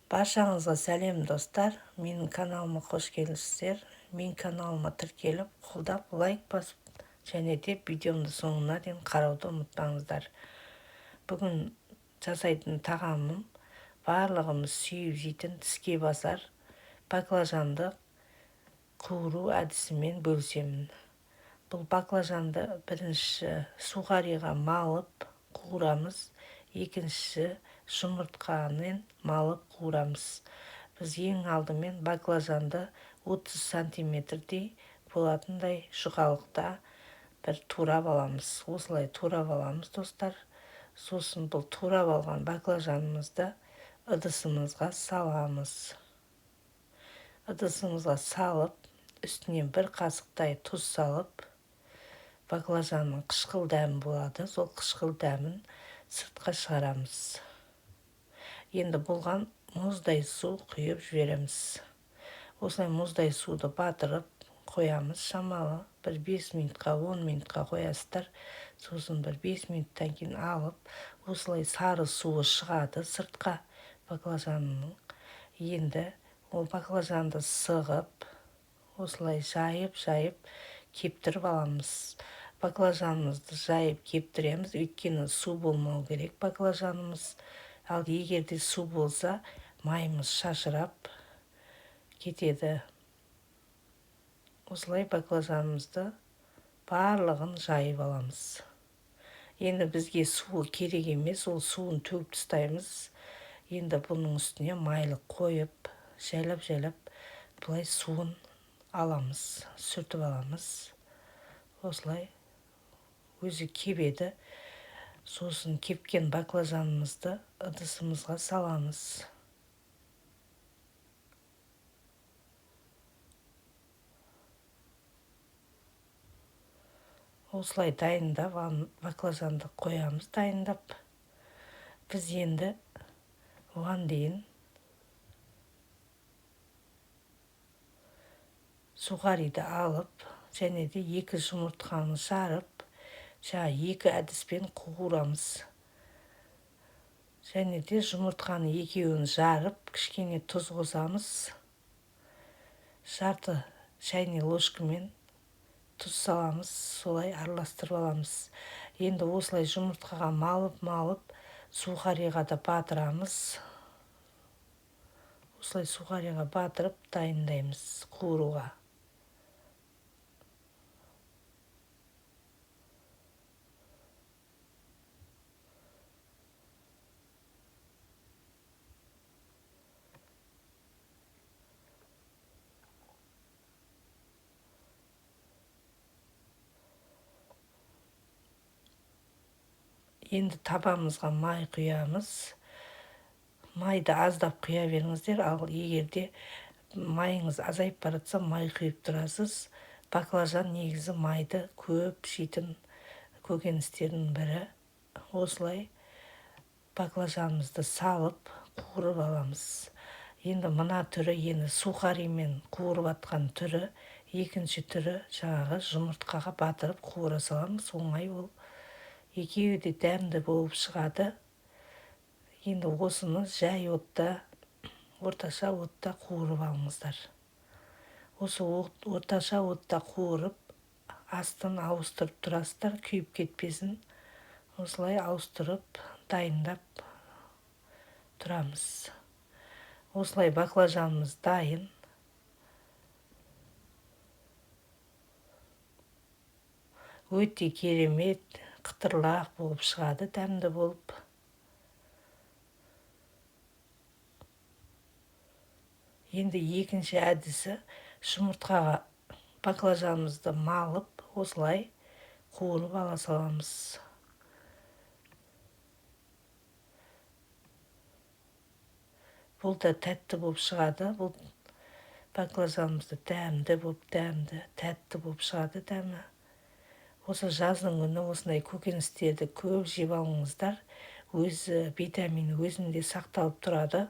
Баршаңызға сәлем достар, менің каналыма қош келдіңіздер. Мен каналыма тіркеліп, қолдап, лайк басып, және де видеомды соңына дейін қарауды ұмытпаңыздар. Бүгін жасайтын тағамым барлығымыз сүйіп жейтін тіске басар баклажанды қуыру әдісімен бөлісемін. Бұл баклажанды бірінші сухариға малып қуырамыз, екінші жұмыртқамен малып қуырамыз. Біз ең алдымен баклажанды 30 сантиметрдей болатындай жұқалықта бір турап аламыз. Осылай турап аламыз достар. Сосын бұл турап алған баклажанымызды ыдысымызға саламыз. Ыдысымызға салып, үстінен бір қасықтай тұз салып, баклажанның қышқыл дәмі болады, сол қышқыл дәмін сыртқа шығарамыз. Енді болған мұздай су құйып жібереміз. Осылай мұздай суды батырып қоямыз. Шамалы бір 5 минутқа, 10 минутқа қоясыздар. Сосын бір 5 минуттан кейін алып, осылай сары суы шығады сыртқа баклажанның. Енді ол баклажанды сығып, осылай жайып кептіріп аламыз. Баклажанымызды жайып кептіреміз, өйткені су болмау керек баклажанымыз. Ал егерде су болса, майымыз шашырап кетеді. Осылай баклажанымызды барлығын жайып аламыз. Енді бізге суы керек емес, ол суын төгіп тастаймыз. Енді бұның үстіне майлы қойып, жайлап бұлай суын аламыз, сүртіп аламыз. Осылай өзі кебеді. Сосын кепкен баклажанымызды ыдысымызға саламыз. Осылай дайындап, баклажанды қоямыз дайындап. Біз енді оған дейін сухариді алып, және де 2 жұмыртқаны жарып, 2 әдіспен қуырамыз. Және де жұмыртқаны екеуін жарып, кішкене тұз қосамыз. Жарты шайный ложкамен тұз саламыз, солай араластырып аламыз. Енді осылай жұмыртқаға малып, сухариға да батырамыз. Осылай сухариға батырып дайындаймыз қуыруға. Енді табамызға май құямыз. Майды аздап құя беріңіздер, ал егерде майыңыз азайып баратса, май құйып тұрасыз. Баклажан негізі майды көп жейтін көкөністердің бірі. Осылай баклажанымызды салып қуырып аламыз. Енді мына түрі, енді сухаримен қуырып атқан түрі, екінші түрі жаңағы жұмыртқаға батырып қуыра саламыз. Оңай ол. Екеуі де дәмді болып шығады. Енді осыны жай отта, орташа отта қуырып алыңыздар. Осы орташа отта қуырып, астын ауыстырып тұрасыздар, күйіп кетпесін. Осылай ауыстырып, дайындап тұрамыз. Осылай баклажанымыз дайын. Өте керемет, қытырлақ болып шығады, дәмді болып. Енді екінші әдісі жұмыртқаға баклажанымызды малып, осылай қуырып ала саламыз. Бұл да тәтті болып шығады. Бұл баклажанымызды тәтті болып шығады дәмі. Осы жаздың күні осындай көкөністерді көп жеп алыңыздар. Өзі витамин өзінде сақталып тұрады.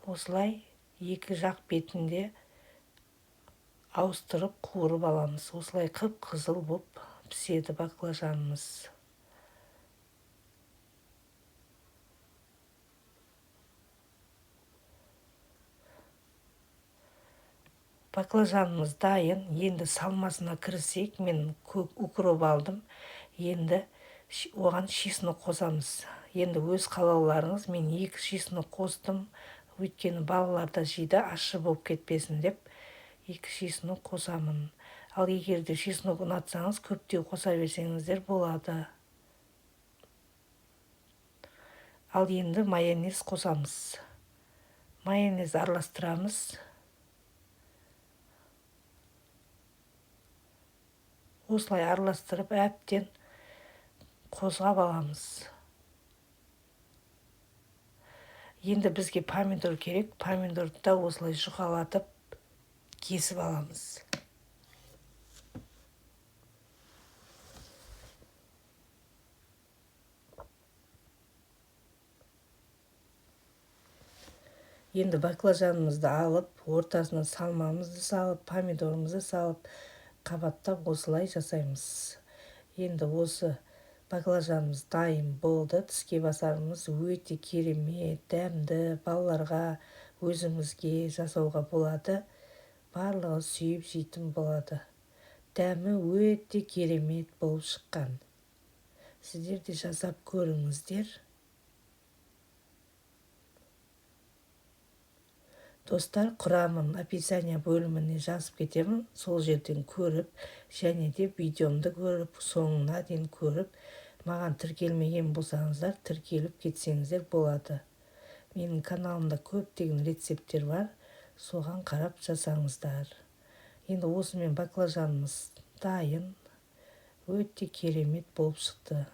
Осылай екі жақ бетінде ауыстырып қуырып аламыз. Осылай қып-қызыл болып піседі баклажанымыз. Баклажанымыз дайын. Енді салмасына кірісейік. Мен көк укроп алдым. Енді оған чесноқ қосамыз. Енді өз қалауларыңыз, мен 2 чеснок қостым. Өйткені балалар да жейді, ащы болып кетпесін деп 2 чеснок қосамын. Ал егер де чеснок ұнатсаңыз, көптеу қоса берсеңіздер болады. Ал енді майонез қосамыз. Майонез араластырамыз. Осылай араластырып, әбден қозғап аламыз. Енді бізге помидор керек. Помидорды да осылай жұқалатып кесіп аламыз. Енді баклажанымызды алып, ортасына салмамызды салып, помидорымызды салып, қабаттап осылай жасаймыз. Енді осы баклажанымыз дайын болды. Тіске басарымыз өте керемет, дәмді, балаларға, өзімізге жасауға болады. Барлығы сүйіп жейтін болады. Дәмі өте керемет болып шыққан. Сіздер де жасап көріңіздер. Достар, құрамын описание бөліміне жазып кетемін. Сол жерден көріп, және де видеомды көріп, соңына дейін көріп, маған тіркелмеген болсаңыздар, тіркеліп кетсеңіздер болады. Менің каналымда көптеген рецепттер бар, соған қарап жасаңыздар. Енді осымен баклажанымыз дайын, өте керемет болып шықты.